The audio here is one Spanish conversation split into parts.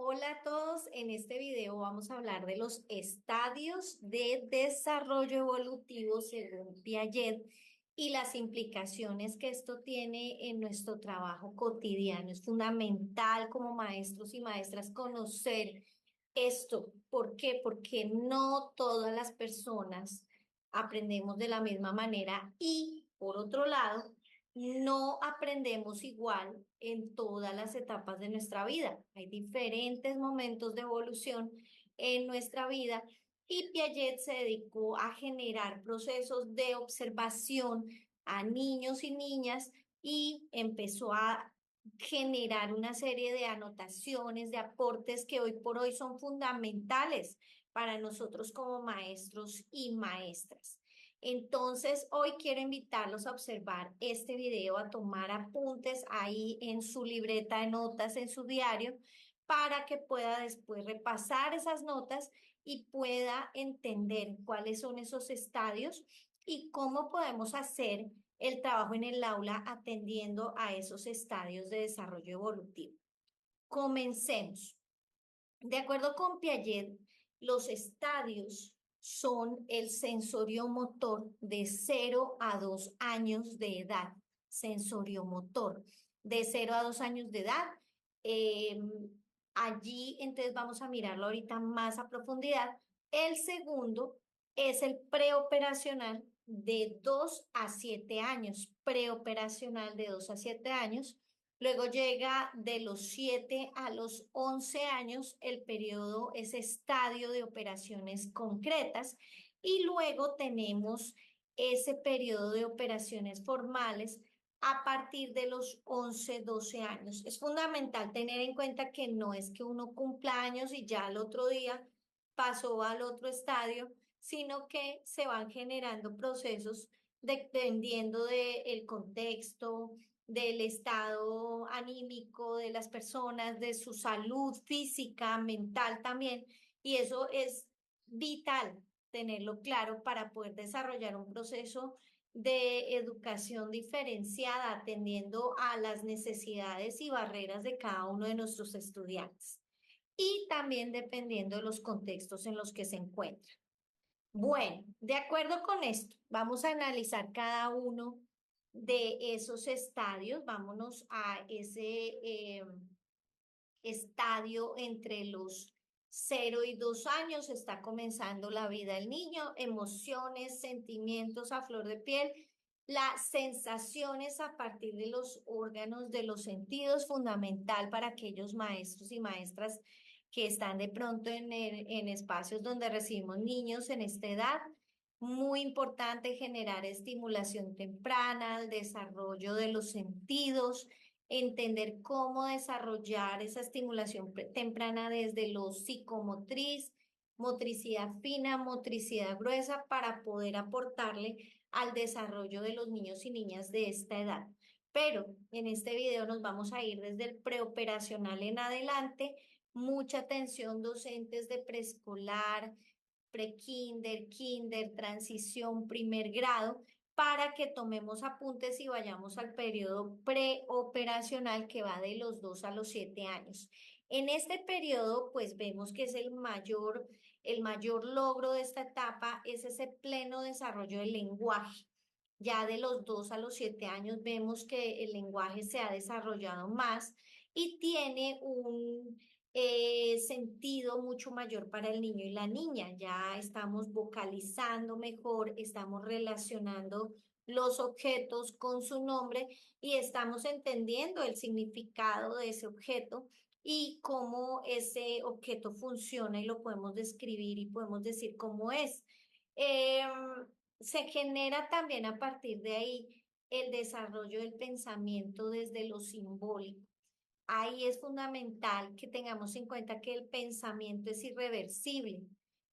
Hola a todos, en este video vamos a hablar de los estadios de desarrollo evolutivo según Piaget y las implicaciones que esto tiene en nuestro trabajo cotidiano. Es fundamental como maestros y maestras conocer esto. ¿Por qué? Porque no todas las personas aprendemos de la misma manera y, por otro lado, no aprendemos igual en todas las etapas de nuestra vida. Hay diferentes momentos de evolución en nuestra vida y Piaget se dedicó a generar procesos de observación a niños y niñas y empezó a generar una serie de anotaciones, de aportes que hoy por hoy son fundamentales para nosotros como maestros y maestras. Entonces, hoy quiero invitarlos a observar este video, a tomar apuntes ahí en su libreta de notas, en su diario, para que pueda después repasar esas notas y pueda entender cuáles son esos estadios y cómo podemos hacer el trabajo en el aula atendiendo a esos estadios de desarrollo evolutivo. Comencemos. De acuerdo con Piaget, los estadios son el sensoriomotor de 0 a 2 años de edad. Sensoriomotor de 0 a 2 años de edad. Eh, Allí entonces vamos a mirarlo ahorita más a profundidad. El segundo es el preoperacional de 2 a 7 años. Preoperacional de 2 a 7 años. Luego llega de los 7 a los 11 años el periodo, ese estadio de operaciones concretas. Y luego tenemos ese periodo de operaciones formales a partir de los 11 12 años. Es fundamental tener en cuenta que no es que uno cumpla años y ya al otro día pasó al otro estadio, sino que se van generando procesos dependiendo del contexto, del estado anímico de las personas, de su salud física, mental también, y eso es vital tenerlo claro para poder desarrollar un proceso de educación diferenciada, atendiendo a las necesidades y barreras de cada uno de nuestros estudiantes y también dependiendo de los contextos en los que se encuentran. Bueno, de acuerdo con esto, vamos a analizar cada uno de esos estadios. Vámonos a ese estadio entre los 0 y 2 años. Está comenzando la vida del niño, emociones, sentimientos a flor de piel, las sensaciones a partir de los órganos de los sentidos, fundamental para aquellos maestros y maestras que están de pronto en espacios donde recibimos niños en esta edad. Muy importante generar estimulación temprana, el desarrollo de los sentidos, entender cómo desarrollar esa estimulación temprana desde lo psicomotriz, motricidad fina, motricidad gruesa, para poder aportarle al desarrollo de los niños y niñas de esta edad. Pero en este video nos vamos a ir desde el preoperacional en adelante. Mucha atención docentes de preescolar, prekinder, kinder, transición, primer grado, para que tomemos apuntes y vayamos al periodo preoperacional que va de los 2 a los 7 años. En este periodo, pues vemos que es el mayor logro de esta etapa es ese pleno desarrollo del lenguaje. Ya de los 2 a los 7 años vemos que el lenguaje se ha desarrollado más y tiene un sentido mucho mayor para el niño y la niña. Ya estamos vocalizando mejor, estamos relacionando los objetos con su nombre y estamos entendiendo el significado de ese objeto y cómo ese objeto funciona y lo podemos describir y podemos decir cómo es. Eh, Se genera también a partir de ahí el desarrollo del pensamiento desde lo simbólico. Ahí es fundamental que tengamos en cuenta que el pensamiento es irreversible,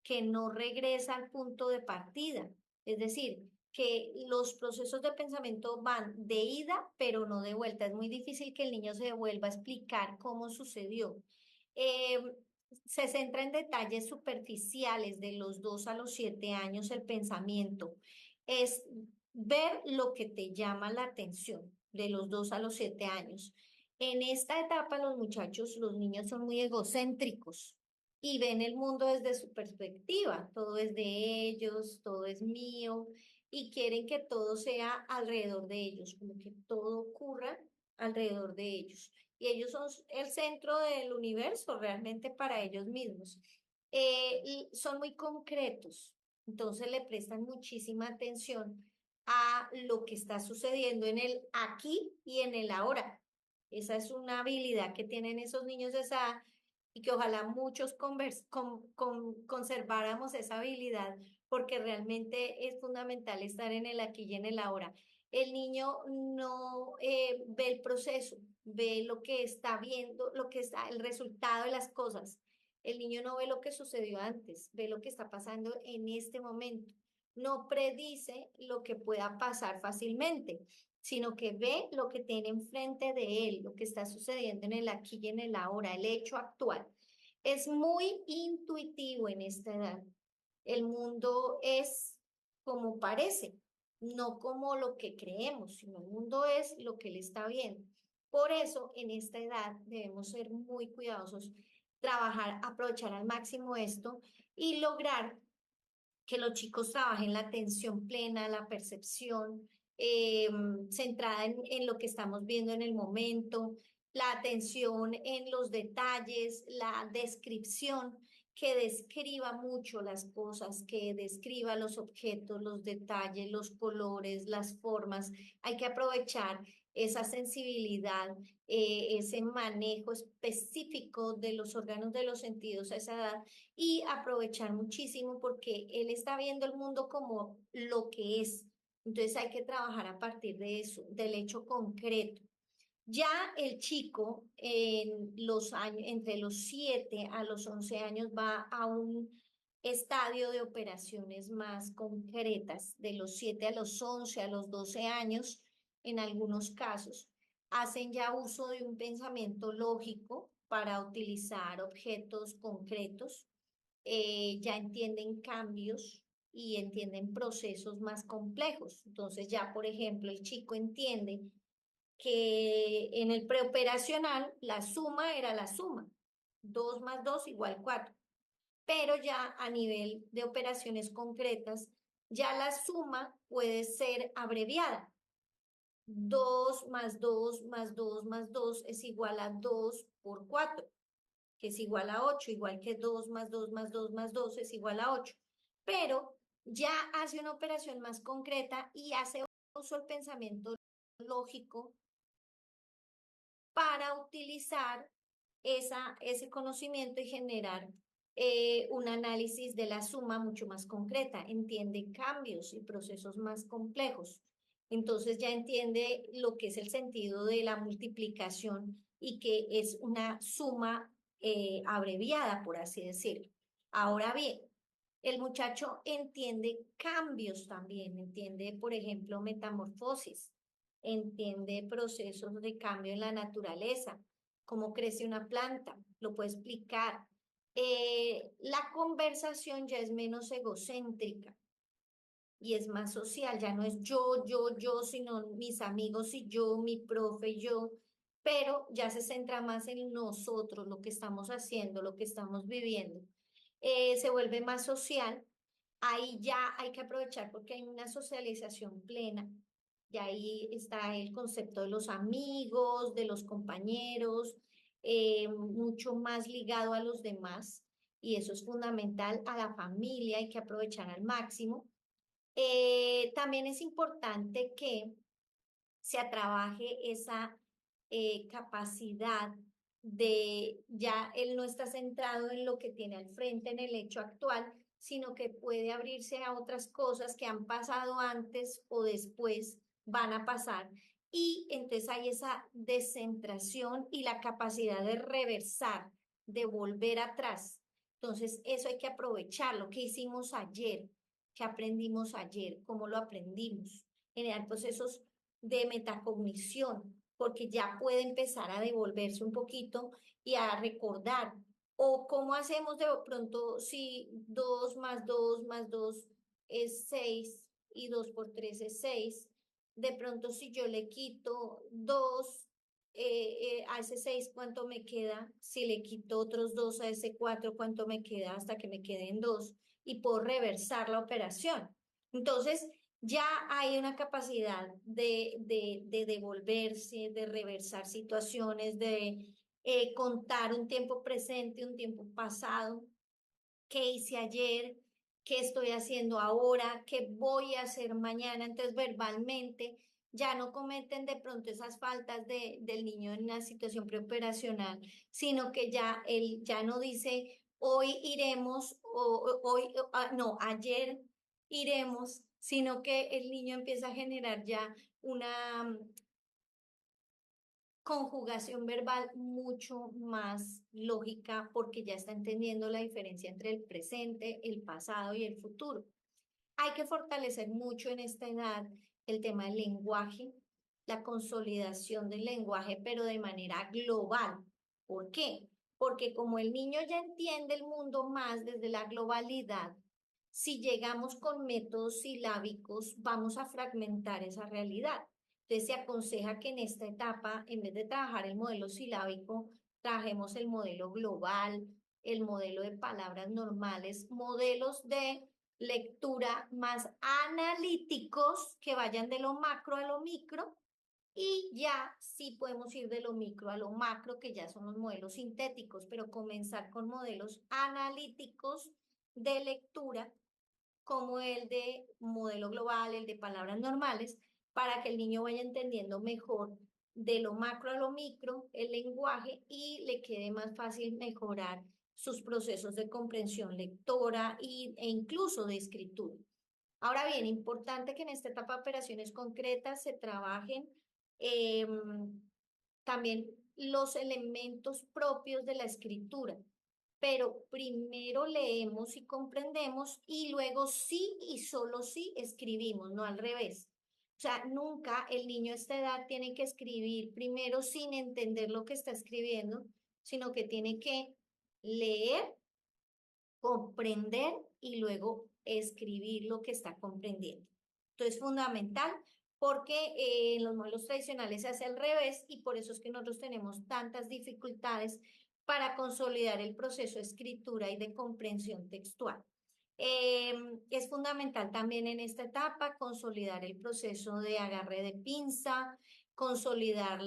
que no regresa al punto de partida. Es decir, que los procesos de pensamiento van de ida, pero no de vuelta. Es muy difícil que el niño se devuelva a explicar cómo sucedió. Eh, Se centra en detalles superficiales de los 2 a los 7 años el pensamiento. Es ver lo que te llama la atención de los 2 a los 7 años. En esta etapa los muchachos, los niños son muy egocéntricos y ven el mundo desde su perspectiva. Todo es de ellos, todo es mío y quieren que todo sea alrededor de ellos, como que todo ocurra alrededor de ellos. Y ellos son el centro del universo realmente para ellos mismos. Y son muy concretos, entonces le prestan muchísima atención a lo que está sucediendo en el aquí y en el ahora. Esa es una habilidad que tienen esos niños de esa edad y que ojalá muchos conserváramos esa habilidad porque realmente es fundamental estar en el aquí y en el ahora. El niño no ve el proceso, ve lo que está viendo, lo que está, el resultado de las cosas. El niño no ve lo que sucedió antes, ve lo que está pasando en este momento. No predice lo que pueda pasar fácilmente, sino que ve lo que tiene enfrente de él, lo que está sucediendo en el aquí y en el ahora, el hecho actual. Es muy intuitivo en esta edad. El mundo es como parece, no como lo que creemos, sino el mundo es lo que él está viendo. Por eso, en esta edad debemos ser muy cuidadosos, trabajar, aprovechar al máximo esto y lograr que los chicos trabajen la atención plena, la percepción eh, centrada en lo que estamos viendo en el momento, la atención en los detalles, la descripción, que describa mucho las cosas, que describa los objetos, los detalles, los colores, las formas. Hay que aprovechar esa sensibilidad, ese manejo específico de los órganos de los sentidos a esa edad y aprovechar muchísimo porque él está viendo el mundo como lo que es. Entonces hay que trabajar a partir de eso, del hecho concreto. Ya el chico en los años, entre los 7 a los 11 años va a un estadio de operaciones más concretas, de los 7 a los 11 a los 12 años, en algunos casos, hacen ya uso de un pensamiento lógico para utilizar objetos concretos, ya entienden cambios y entienden procesos más complejos. Entonces ya, por ejemplo, el chico entiende que en el preoperacional la suma era la suma, 2 más 2 igual 4, pero ya a nivel de operaciones concretas, ya la suma puede ser abreviada. 2 más 2 más 2 más 2 es igual a 2 por 4, que es igual a 8, igual que 2 más 2 más 2 más 2 es igual a 8. Pero ya hace una operación más concreta y hace uso del pensamiento lógico para utilizar ese conocimiento y generar un análisis de la suma mucho más concreta, entiende cambios y procesos más complejos. Entonces ya entiende lo que es el sentido de la multiplicación y que es una suma abreviada, por así decirlo. Ahora bien, el muchacho entiende cambios también, entiende, por ejemplo, metamorfosis, entiende procesos de cambio en la naturaleza, cómo crece una planta, lo puede explicar. La conversación ya es menos egocéntrica y es más social, ya no es yo, sino mis amigos y yo, mi profe y yo, pero ya se centra más en nosotros, lo que estamos haciendo, lo que estamos viviendo. Se vuelve más social, ahí ya hay que aprovechar porque hay una socialización plena. Y ahí está el concepto de los amigos, de los compañeros, mucho más ligado a los demás. Y eso es fundamental a la familia, hay que aprovechar al máximo. También es importante que se trabaje esa capacidad de ya él no está centrado en lo que tiene al frente, en el hecho actual, sino que puede abrirse a otras cosas que han pasado antes o después van a pasar. Y entonces hay esa descentración y la capacidad de reversar, de volver atrás. Entonces, eso hay que aprovechar, lo que hicimos ayer, que aprendimos ayer, cómo lo aprendimos, generar procesos de metacognición, porque ya puede empezar a devolverse un poquito y a recordar. O cómo hacemos de pronto si 2 más 2 más 2 es 6 y 2 por 3 es 6. De pronto si yo le quito 2 a ese 6 ¿cuánto me queda? Si le quito otros 2 a ese 4 ¿cuánto me queda? Hasta que me queden 2 y puedo reversar la operación. Entonces, ya hay una capacidad de devolverse, de reversar situaciones, de contar un tiempo presente, un tiempo pasado, qué hice ayer, qué estoy haciendo ahora, qué voy a hacer mañana. Entonces, verbalmente, ya no cometen de pronto esas faltas del niño en una situación preoperacional, sino que ya él ya no dice, hoy iremos, no, ayer iremos, sino que el niño empieza a generar ya una conjugación verbal mucho más lógica porque ya está entendiendo la diferencia entre el presente, el pasado y el futuro. Hay que fortalecer mucho en esta edad el tema del lenguaje, la consolidación del lenguaje, pero de manera global. ¿Por qué? Porque como el niño ya entiende el mundo más desde la globalidad, si llegamos con métodos silábicos, vamos a fragmentar esa realidad. Entonces se aconseja que en esta etapa, en vez de trabajar el modelo silábico, trabajemos el modelo global, el modelo de palabras normales, modelos de lectura más analíticos que vayan de lo macro a lo micro y ya sí podemos ir de lo micro a lo macro, que ya son los modelos sintéticos, pero comenzar con modelos analíticos de lectura como el de modelo global, el de palabras normales, para que el niño vaya entendiendo mejor de lo macro a lo micro el lenguaje y le quede más fácil mejorar sus procesos de comprensión lectora e incluso de escritura. Ahora bien, importante que en esta etapa de operaciones concretas se trabajen eh, también los elementos propios de la escritura, pero primero leemos y comprendemos y luego sí y solo sí escribimos, no al revés. O sea, nunca el niño a esta edad tiene que escribir primero sin entender lo que está escribiendo, sino que tiene que leer, comprender y luego escribir lo que está comprendiendo. Entonces, es fundamental porque en los modelos tradicionales se hace al revés y por eso es que nosotros tenemos tantas dificultades para consolidar el proceso de escritura y de comprensión textual. Es fundamental también en esta etapa consolidar el proceso de agarre de pinza, consolidar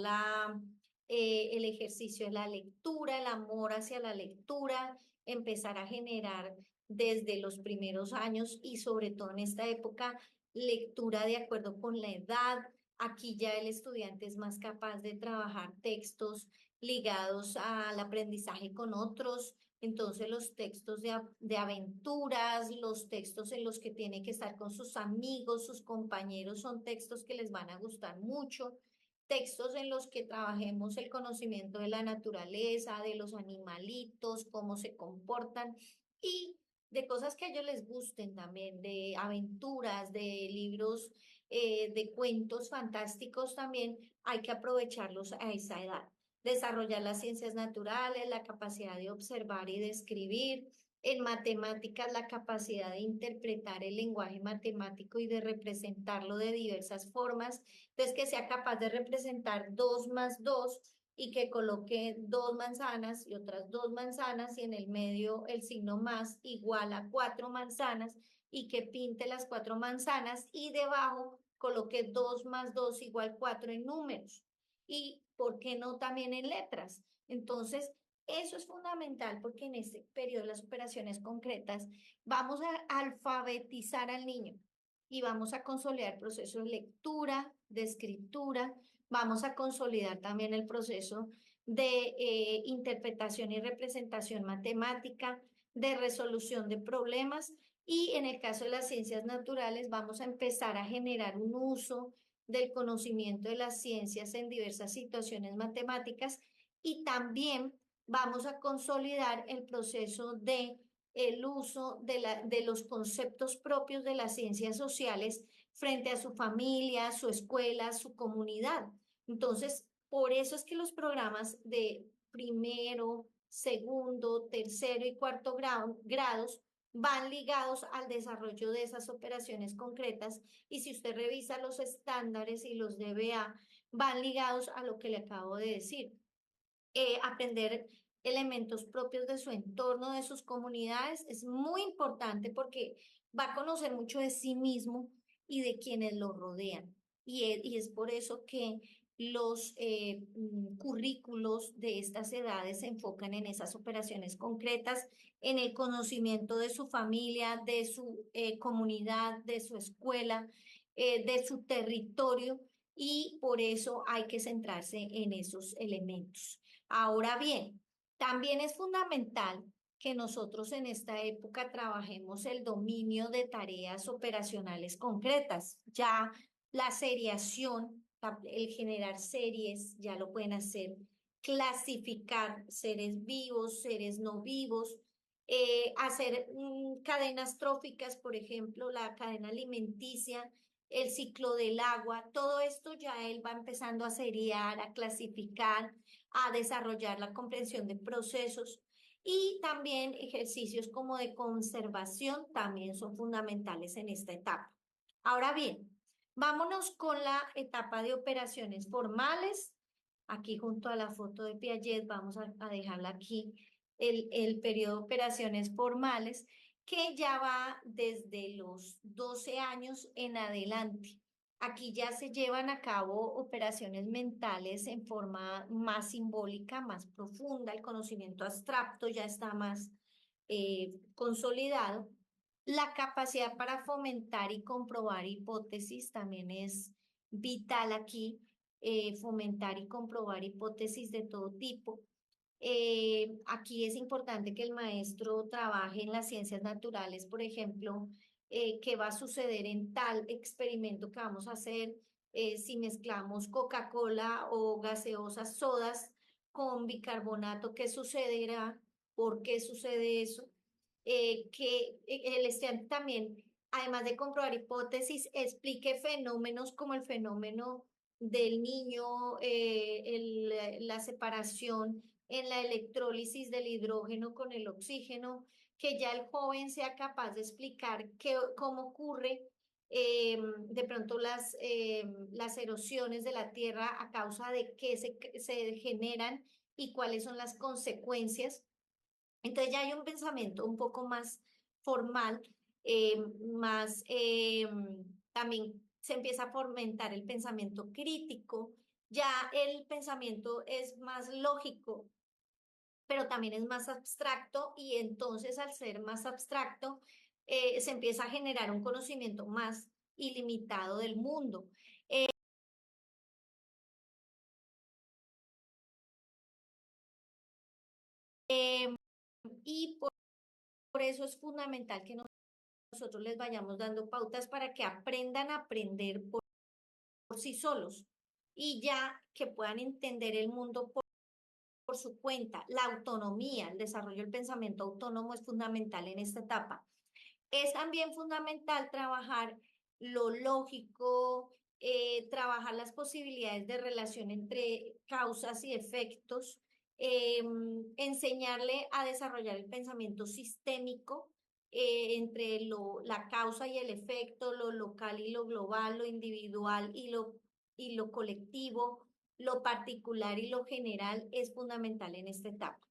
el ejercicio de la lectura, el amor hacia la lectura, empezar a generar desde los primeros años y sobre todo en esta época lectura de acuerdo con la edad. Aquí ya el estudiante es más capaz de trabajar textos ligados al aprendizaje con otros, entonces los textos de aventuras, los textos en los que tiene que estar con sus amigos, sus compañeros, son textos que les van a gustar mucho. Textos en los que trabajemos el conocimiento de la naturaleza, de los animalitos, cómo se comportan y de cosas que a ellos les gusten también, de aventuras, de libros, de cuentos fantásticos también, hay que aprovecharlos a esa edad. Desarrollar las ciencias naturales, la capacidad de observar y de escribir. En matemáticas, la capacidad de interpretar el lenguaje matemático y de representarlo de diversas formas. Entonces, que sea capaz de representar 2 más 2 y que coloque 2 manzanas y otras 2 manzanas y en el medio el signo más igual a 4 manzanas y que pinte las 4 manzanas y debajo coloque 2 más 2 igual 4 en números. Y, ¿por qué no también en letras? Entonces, eso es fundamental porque en este periodo de las operaciones concretas vamos a alfabetizar al niño y vamos a consolidar procesos de lectura, de escritura, vamos a consolidar también el proceso de interpretación y representación matemática, de resolución de problemas y en el caso de las ciencias naturales vamos a empezar a generar un uso del conocimiento de las ciencias en diversas situaciones matemáticas y también vamos a consolidar el proceso de el uso de los conceptos propios de las ciencias sociales frente a su familia, su escuela, su comunidad. Entonces, por eso es que los programas de primero, segundo, tercero y cuarto grados van ligados al desarrollo de esas operaciones concretas y si usted revisa los estándares y los DBA, van ligados a lo que le acabo de decir. Aprender elementos propios de su entorno, de sus comunidades, es muy importante porque va a conocer mucho de sí mismo y de quienes lo rodean. Y es por eso que los currículos de estas edades se enfocan en esas operaciones concretas, en el conocimiento de su familia, de su comunidad, de su escuela, de su territorio, y por eso hay que centrarse en esos elementos. Ahora bien, también es fundamental que nosotros en esta época trabajemos el dominio de tareas operacionales concretas. Ya la seriación, el generar series, ya lo pueden hacer, clasificar seres vivos, seres no vivos, hacer cadenas tróficas, por ejemplo, la cadena alimenticia, el ciclo del agua, todo esto ya él va empezando a seriar, a clasificar, a desarrollar la comprensión de procesos, y también ejercicios como de conservación también son fundamentales en esta etapa. Ahora bien, vámonos con la etapa de operaciones formales. Aquí junto a la foto de Piaget vamos a dejarla aquí, el periodo de operaciones formales, que ya va desde los 12 años en adelante. Aquí ya se llevan a cabo operaciones mentales en forma más simbólica, más profunda, el conocimiento abstracto ya está más consolidado. La capacidad para fomentar y comprobar hipótesis también es vital aquí, fomentar y comprobar hipótesis de todo tipo. Aquí es importante que el maestro trabaje en las ciencias naturales, por ejemplo, qué va a suceder en tal experimento que vamos a hacer, si mezclamos Coca-Cola o gaseosas sodas con bicarbonato, qué sucederá, por qué sucede eso, que el estudiante también, además de comprobar hipótesis, explique fenómenos como el fenómeno del niño, la separación en la electrólisis del hidrógeno con el oxígeno, que ya el joven sea capaz de explicar cómo ocurre de pronto las erosiones de la tierra a causa de qué se generan y cuáles son las consecuencias. Entonces ya hay un pensamiento un poco más formal, más también se empieza a fomentar el pensamiento crítico, ya el pensamiento es más lógico, pero también es más abstracto, y entonces al ser más abstracto se empieza a generar un conocimiento más ilimitado del mundo. Eh, y por eso es fundamental que nosotros les vayamos dando pautas para que aprendan a aprender por sí solos, y ya que puedan entender el mundo por su cuenta. La autonomía, el desarrollo del pensamiento autónomo es fundamental en esta etapa. Es también fundamental trabajar lo lógico, trabajar las posibilidades de relación entre causas y efectos, eh, enseñarle a desarrollar el pensamiento sistémico, entre la causa y el efecto, lo local y lo global, lo individual y lo colectivo, lo particular y lo general es fundamental en esta etapa.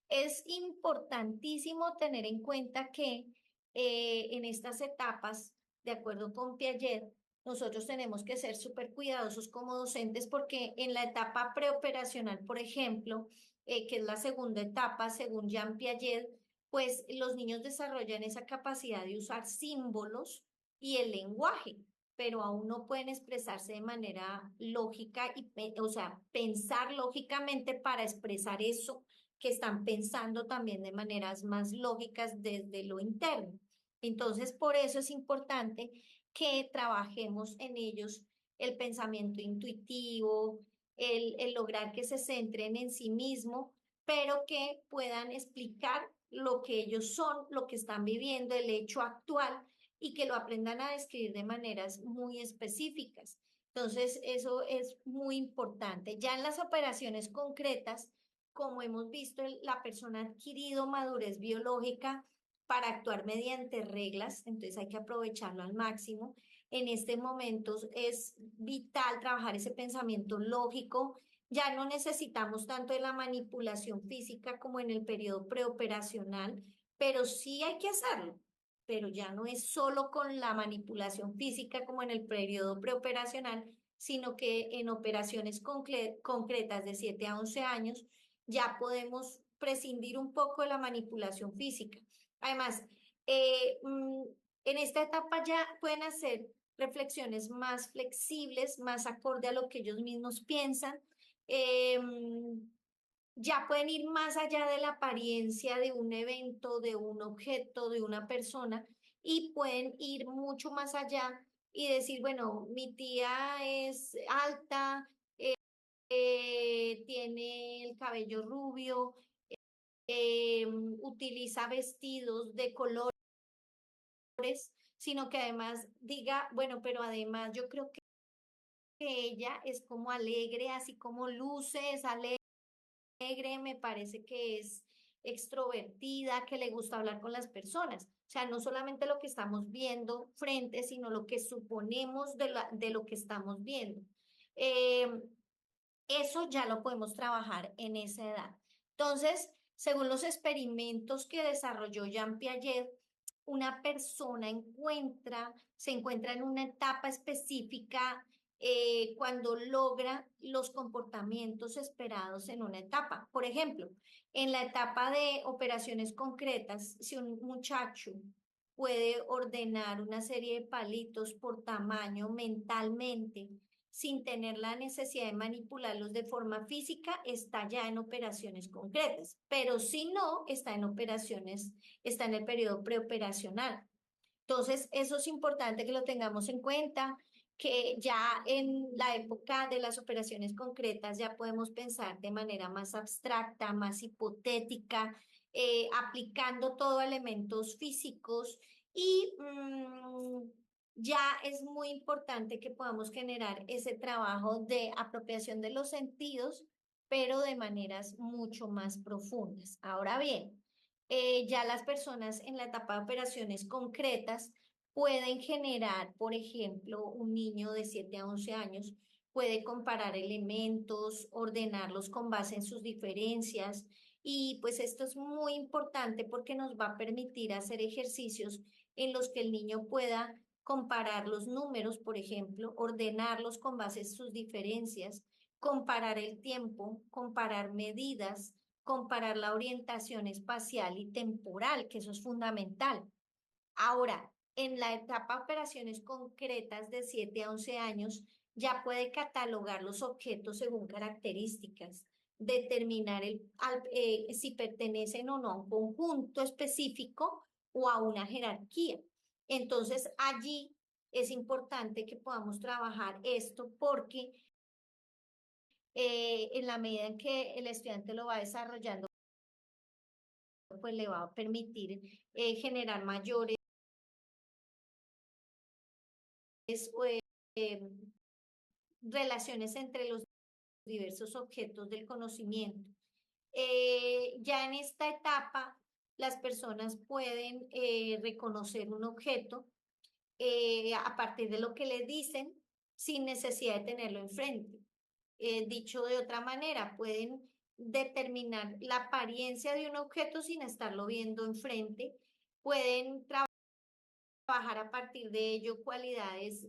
Es importantísimo tener en cuenta que en estas etapas, de acuerdo con Piaget, nosotros tenemos que ser súper cuidadosos como docentes, porque en la etapa preoperacional, por ejemplo, que es la segunda etapa, según Jean Piaget, pues los niños desarrollan esa capacidad de usar símbolos y el lenguaje, pero aún no pueden expresarse de manera lógica, o sea, pensar lógicamente para expresar eso que están pensando también de maneras más lógicas desde lo interno. Entonces, por eso es importante que trabajemos en ellos el pensamiento intuitivo, el lograr que se centren en sí mismo, pero que puedan explicar lo que ellos son, lo que están viviendo, el hecho actual, y que lo aprendan a describir de maneras muy específicas. Entonces, eso es muy importante. Ya en las operaciones concretas, como hemos visto, la persona ha adquirido madurez biológica para actuar mediante reglas, entonces hay que aprovecharlo al máximo. en este momento es vital trabajar ese pensamiento lógico. Ya no necesitamos tanto de la manipulación física como en el periodo preoperacional, pero sí hay que hacerlo. Pero ya no es solo con la manipulación física como en el periodo preoperacional, sino que en operaciones concretas de 7 a 11 años ya podemos prescindir un poco de la manipulación física. Además, eh, mm, en esta etapa ya pueden hacer reflexiones más flexibles, más acorde a lo que ellos mismos piensan. Ya pueden ir más allá de la apariencia de un evento, de un objeto, de una persona, y pueden ir mucho más allá y decir, bueno, mi tía es alta, tiene el cabello rubio, utiliza vestidos de colores, sino que además diga, bueno, pero además yo creo que ella es como alegre, así como luce, es alegre, me parece que es extrovertida, que le gusta hablar con las personas. O sea, no solamente lo que estamos viendo frente, sino lo que suponemos de lo que estamos viendo. Eh, Eso ya lo podemos trabajar en esa edad. Entonces, según los experimentos que desarrolló Jean Piaget, una persona se encuentra en una etapa específica cuando logra los comportamientos esperados en una etapa. Por ejemplo, en la etapa de operaciones concretas, si un muchacho puede ordenar una serie de palitos por tamaño mentalmente, sin tener la necesidad de manipularlos de forma física, está ya en operaciones concretas, pero si no, está en el periodo preoperacional. Entonces, eso es importante que lo tengamos en cuenta, que ya en la época de las operaciones concretas ya podemos pensar de manera más abstracta, más hipotética, aplicando todo a elementos físicos y ya es muy importante que podamos generar ese trabajo de apropiación de los sentidos, pero de maneras mucho más profundas. Ahora bien, ya las personas en la etapa de operaciones concretas pueden generar, por ejemplo, un niño de 7 a 11 años puede comparar elementos, ordenarlos con base en sus diferencias y pues esto es muy importante porque nos va a permitir hacer ejercicios en los que el niño pueda comparar los números, por ejemplo, ordenarlos con base en sus diferencias, comparar el tiempo, comparar medidas, comparar la orientación espacial y temporal, que eso es fundamental. Ahora, en la etapa de operaciones concretas de 7 a 11 años, ya puede catalogar los objetos según características, determinar si pertenecen o no a un conjunto específico o a una jerarquía. Entonces, allí es importante que podamos trabajar esto porque en la medida en que el estudiante lo va desarrollando, pues le va a permitir generar mayores eh, relaciones entre los diversos objetos del conocimiento. Ya en esta etapa, las personas pueden reconocer un objeto a partir de lo que le dicen sin necesidad de tenerlo enfrente. Dicho de otra manera, pueden determinar la apariencia de un objeto sin estarlo viendo enfrente, pueden trabajar a partir de ello cualidades,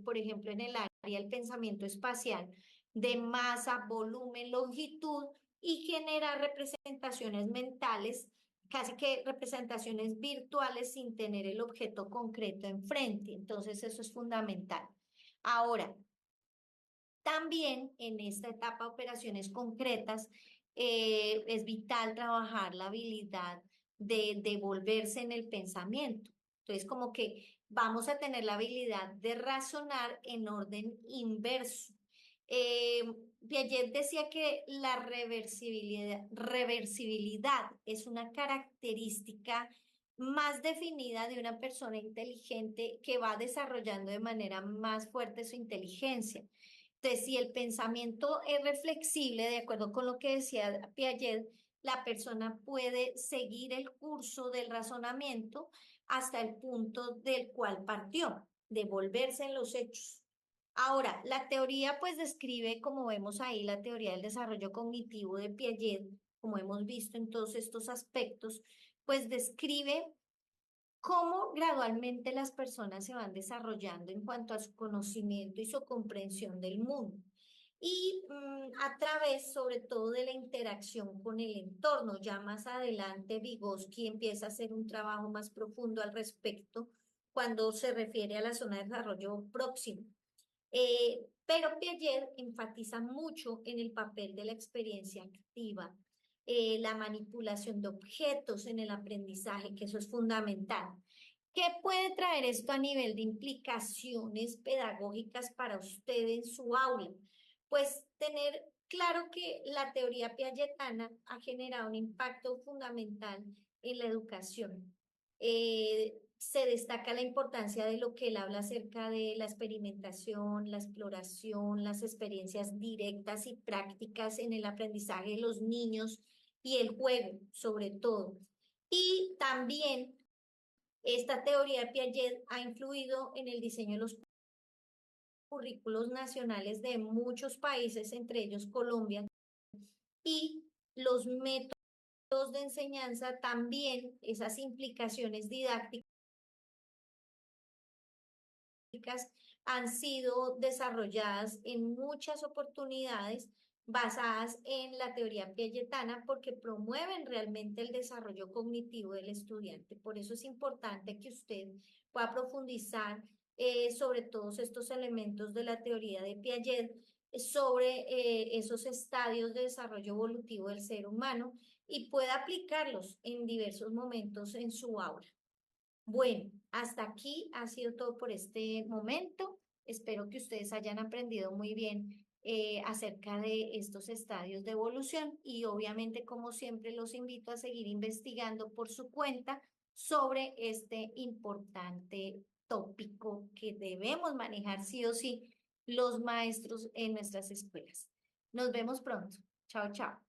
por ejemplo, en el área del pensamiento espacial, de masa, volumen, longitud, y generar representaciones mentales, casi que representaciones virtuales sin tener el objeto concreto enfrente. Entonces, eso es fundamental. Ahora, también en esta etapa de operaciones concretas, es vital trabajar la habilidad de devolverse en el pensamiento. Entonces, como que vamos a tener la habilidad de razonar en orden inverso. Eh, Piaget decía que la reversibilidad es una característica más definida de una persona inteligente que va desarrollando de manera más fuerte su inteligencia. Entonces, si el pensamiento es reflexible, de acuerdo con lo que decía Piaget, la persona puede seguir el curso del razonamiento hasta el punto del cual partió. de volverse en los hechos. Ahora, la teoría pues describe, como vemos ahí, la teoría del desarrollo cognitivo de Piaget, como hemos visto en todos estos aspectos, pues describe cómo gradualmente las personas se van desarrollando en cuanto a su conocimiento y su comprensión del mundo. Y a través, sobre todo, de la interacción con el entorno. Ya más adelante, Vygotsky empieza a hacer un trabajo más profundo al respecto cuando se refiere a la zona de desarrollo próximo. Pero Piaget enfatiza mucho en el papel de la experiencia activa, la manipulación de objetos en el aprendizaje, que eso es fundamental. ¿Qué puede traer esto a nivel de implicaciones pedagógicas para usted en su aula? Pues tener claro que la teoría piagetana ha generado un impacto fundamental en la educación. Se destaca la importancia de lo que él habla acerca de la experimentación, la exploración, las experiencias directas y prácticas en el aprendizaje de los niños y el juego, sobre todo. Y también esta teoría de Piaget ha influido en el diseño de los currículos nacionales de muchos países, entre ellos Colombia, y los métodos de enseñanza también, esas implicaciones didácticas han sido desarrolladas en muchas oportunidades basadas en la teoría piagetana porque promueven realmente el desarrollo cognitivo del estudiante. Por eso es importante que usted pueda profundizar sobre todos estos elementos de la teoría de Piaget, sobre esos estadios de desarrollo evolutivo del ser humano y pueda aplicarlos en diversos momentos en su aula. Bueno, hasta aquí ha sido todo por este momento. Espero que ustedes hayan aprendido muy bien acerca de estos estadios de evolución y obviamente, como siempre, los invito a seguir investigando por su cuenta sobre este importante tópico que debemos manejar sí o sí los maestros en nuestras escuelas. Nos vemos pronto. Chao, chao.